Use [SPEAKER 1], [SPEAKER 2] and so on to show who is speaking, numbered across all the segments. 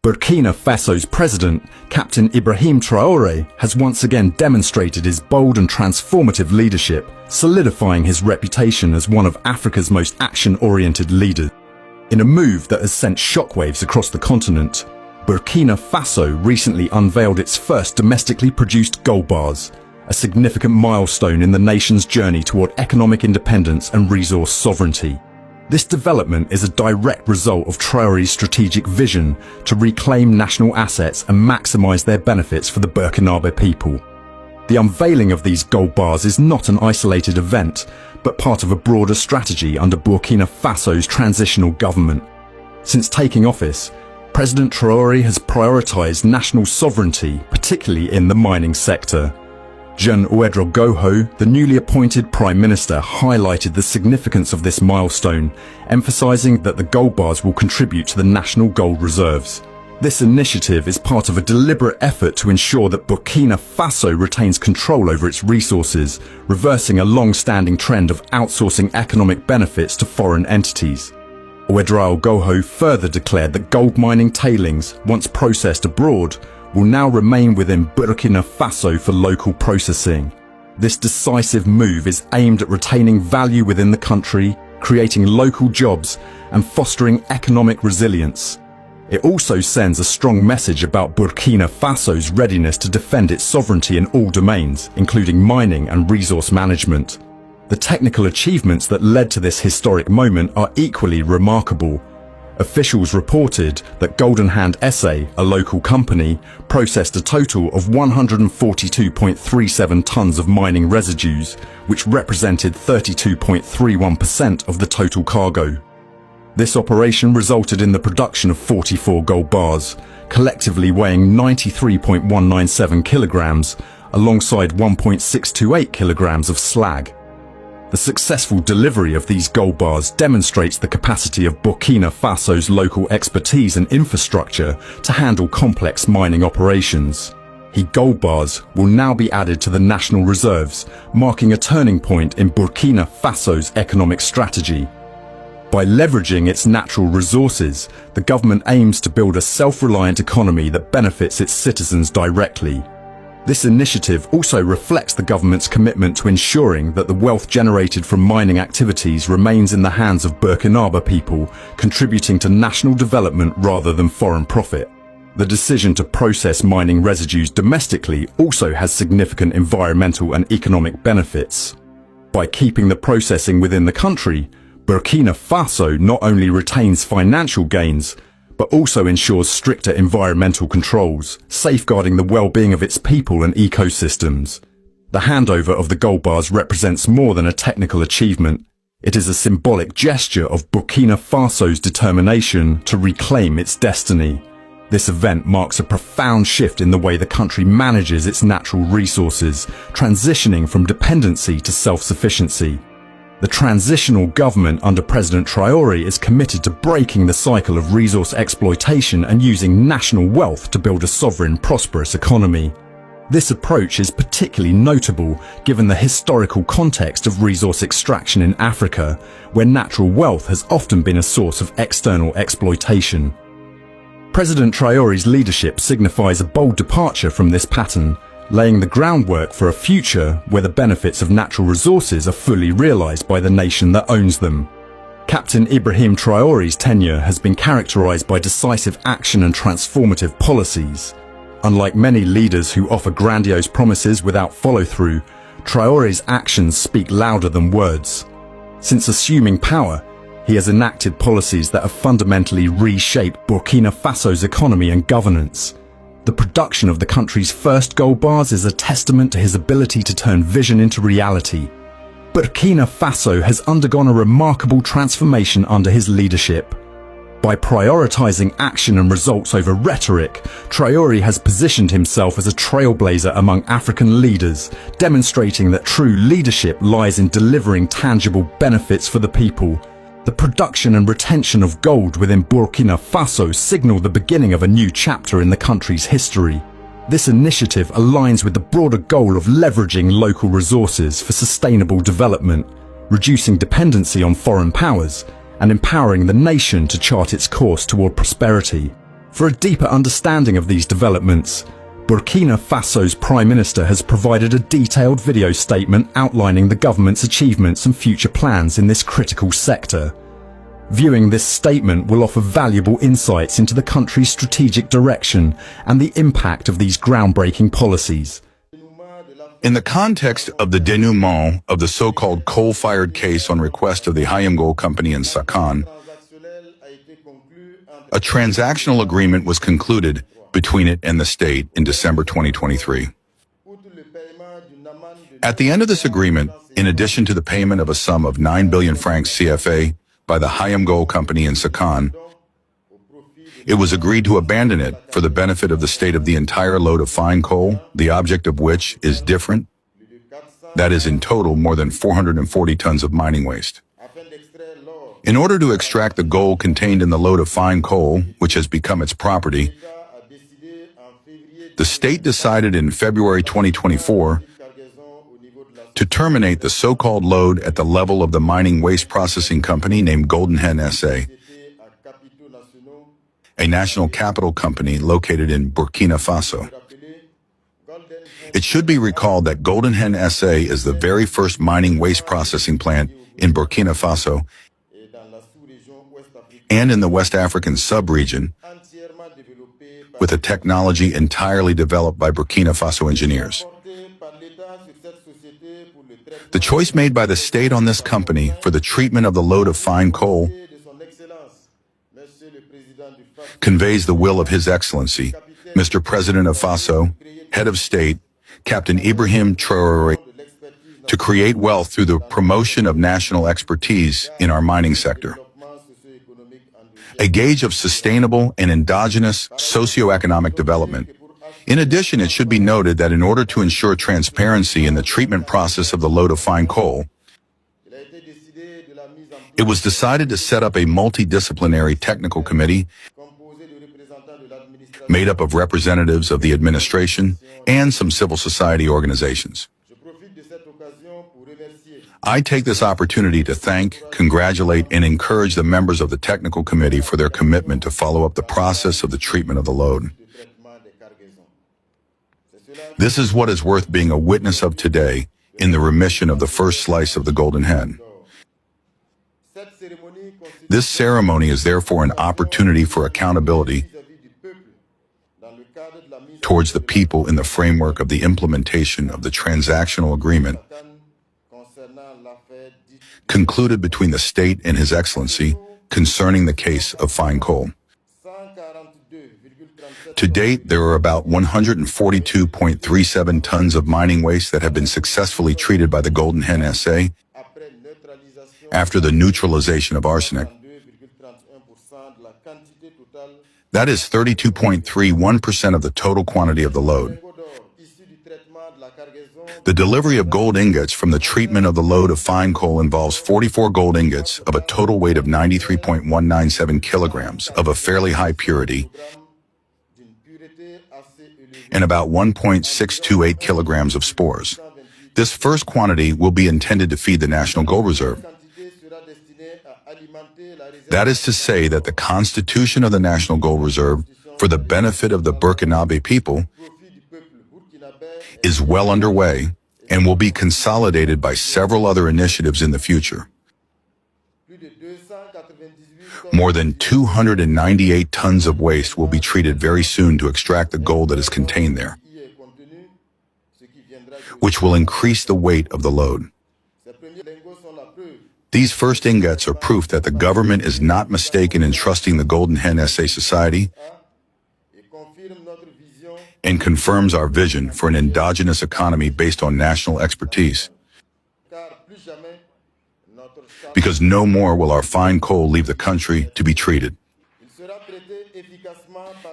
[SPEAKER 1] Burkina Faso's president, Captain Ibrahim Traoré, has once again demonstrated his bold and transformative leadership, solidifying his reputation as one of Africa's most action-oriented leaders. In a move that has sent shockwaves across the continent, Burkina Faso recently unveiled its first domestically produced gold bars, a significant milestone in the nation's journey toward economic independence and resource sovereignty. This development is a direct result of Traoré's strategic vision to reclaim national assets and maximize their benefits for the Burkinabe people. The unveiling of these gold bars is not an isolated event, but part of a broader strategy under Burkina Faso's transitional government. Since taking office, President Traoré has prioritized national sovereignty, particularly in the mining sector. Jean Ouedraogo, the newly appointed Prime Minister, highlighted the significance of this milestone, emphasizing that the gold bars will contribute to the national gold reserves. This initiative is part of a deliberate effort to ensure that Burkina Faso retains control over its resources, reversing a long-standing trend of outsourcing economic benefits to foreign entities. Ouedraogo further declared that gold mining tailings, once processed abroad, will now remain within Burkina Faso for local processing. This decisive move is aimed at retaining value within the country, creating local jobs, and fostering economic resilience. It also sends a strong message about Burkina Faso's readiness to defend its sovereignty in all domains, including mining and resource management. The technical achievements that led to this historic moment are equally remarkable. Officials reported that Golden Hand SA, a local company, processed a total of 142.37 tons of mining residues, which represented 32.31% of the total cargo. This operation resulted in the production of 44 gold bars, collectively weighing 93.197 kilograms, alongside 1.628 kilograms of slag. The successful delivery of these gold bars demonstrates the capacity of Burkina Faso's local expertise and infrastructure to handle complex mining operations. Gold bars will now be added to the national reserves, marking a turning point in Burkina Faso's economic strategy. By leveraging its natural resources, the government aims to build a self-reliant economy that benefits its citizens directly. This initiative also reflects the government's commitment to ensuring that the wealth generated from mining activities remains in the hands of Burkinabe people, contributing to national development rather than foreign profit. The decision to process mining residues domestically also has significant environmental and economic benefits. By keeping the processing within the country, Burkina Faso not only retains financial gains, but also ensures stricter environmental controls, safeguarding the well-being of its people and ecosystems. The handover of the gold bars represents more than a technical achievement. It is a symbolic gesture of Burkina Faso's determination to reclaim its destiny. This event marks a profound shift in the way the country manages its natural resources, transitioning from dependency to self-sufficiency. The transitional government under President Traoré is committed to breaking the cycle of resource exploitation and using national wealth to build a sovereign, prosperous economy. This approach is particularly notable given the historical context of resource extraction in Africa, where natural wealth has often been a source of external exploitation. President Traoré's leadership signifies a bold departure from this pattern, laying the groundwork for a future where the benefits of natural resources are fully realized by the nation that owns them. Captain Ibrahim Traoré's tenure has been characterized by decisive action and transformative policies. Unlike many leaders who offer grandiose promises without follow-through, Traoré's actions speak louder than words. Since assuming power, he has enacted policies that have fundamentally reshaped Burkina Faso's economy and governance. The production of the country's first gold bars is a testament to his ability to turn vision into reality. Burkina Faso has undergone a remarkable transformation under his leadership. By prioritizing action and results over rhetoric, Traoré has positioned himself as a trailblazer among African leaders, demonstrating that true leadership lies in delivering tangible benefits for the people. The production and retention of gold within Burkina Faso signal the beginning of a new chapter in the country's history. This initiative aligns with the broader goal of leveraging local resources for sustainable development, reducing dependency on foreign powers, and empowering the nation to chart its course toward prosperity. For a deeper understanding of these developments, Burkina Faso's Prime Minister has provided a detailed video statement outlining the government's achievements and future plans in this critical sector. Viewing this statement will offer valuable insights into the country's strategic direction and the impact of these groundbreaking policies.
[SPEAKER 2] In the context of the denouement of the so-called coal-fired case on request of the Hayam Company in Sakan, a transactional agreement was concluded between it and the state in December 2023. At the end of this agreement, in addition to the payment of a sum of 9 billion francs CFA by the Hayam Company in Sakan, it was agreed to abandon it for the benefit of the state of the entire load of fine coal, the object of which is different. That is, in total, more than 440 tons of mining waste. In order to extract the gold contained in the load of fine coal, which has become its property, the state decided in February 2024 to terminate the so-called load at the level of the mining waste processing company named Golden Hen SA, a national capital company located in Burkina Faso. It should be recalled that Golden Hen SA is the very first mining waste processing plant in Burkina Faso and in the West African sub-region, with a technology entirely developed by Burkina Faso engineers. The choice made by the state on this company for the treatment of the load of fine coal conveys the will of His Excellency, Mr. President of Faso, Head of State, Captain Ibrahim Traoré, to create wealth through the promotion of national expertise in our mining sector, a gauge of sustainable and endogenous socio-economic development. In addition, it should be noted that in order to ensure transparency in the treatment process of the load of fine coal, it was decided to set up a multidisciplinary technical committee made up of representatives of the administration and some civil society organizations. I take this opportunity to thank, congratulate, and encourage the members of the technical committee for their commitment to follow up the process of the treatment of the load. This is what is worth being a witness of today in the remission of the first slice of the Golden Hen. This ceremony is therefore an opportunity for accountability towards the people in the framework of the implementation of the transactional agreement concluded between the state and His Excellency concerning the case of fine coal. To date, there are about 142.37 tons of mining waste that have been successfully treated by the Golden Hen SA after the neutralization of arsenic. That is 32.31% of the total quantity of the load. The delivery of gold ingots from the treatment of the load of fine coal involves 44 gold ingots of a total weight of 93.197 kilograms of a fairly high purity and about 1.628 kilograms of spores. This first quantity will be intended to feed the National Gold Reserve. That is to say that the constitution of the National Gold Reserve, for the benefit of the Burkinabe people, is well underway and will be consolidated by several other initiatives in the future. More than 298 tons of waste will be treated very soon to extract the gold that is contained there, which will increase the weight of the load. These first ingots are proof that the government is not mistaken in trusting the Golden Hen SA Society and confirms our vision for an endogenous economy based on national expertise. Because no more will our fine coal leave the country to be treated.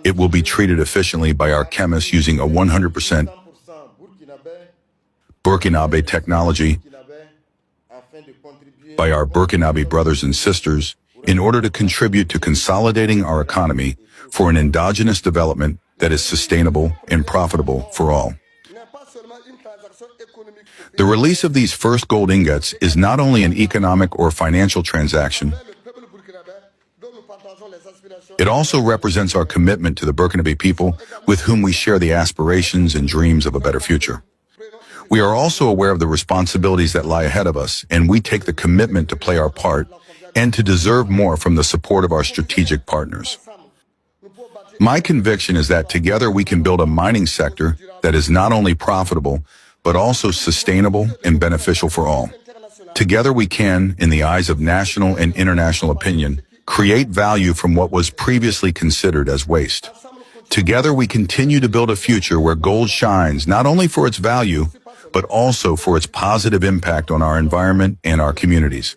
[SPEAKER 2] It will be treated efficiently by our chemists using a 100% Burkinabe technology by our Burkinabe brothers and sisters in order to contribute to consolidating our economy for an endogenous development that is sustainable and profitable for all. The release of these first gold ingots is not only an economic or financial transaction, It also represents our commitment to the Burkina people with whom we share the aspirations and dreams of a better future. We are also aware of the responsibilities that lie ahead of us, and we take the commitment to play our part and to deserve more from the support of our strategic partners. My conviction is that together we can build a mining sector that is not only profitable, but also sustainable and beneficial for all. Together we can, in the eyes of national and international opinion, create value from what was previously considered as waste. Together we continue to build a future where gold shines not only for its value, but also for its positive impact on our environment and our communities.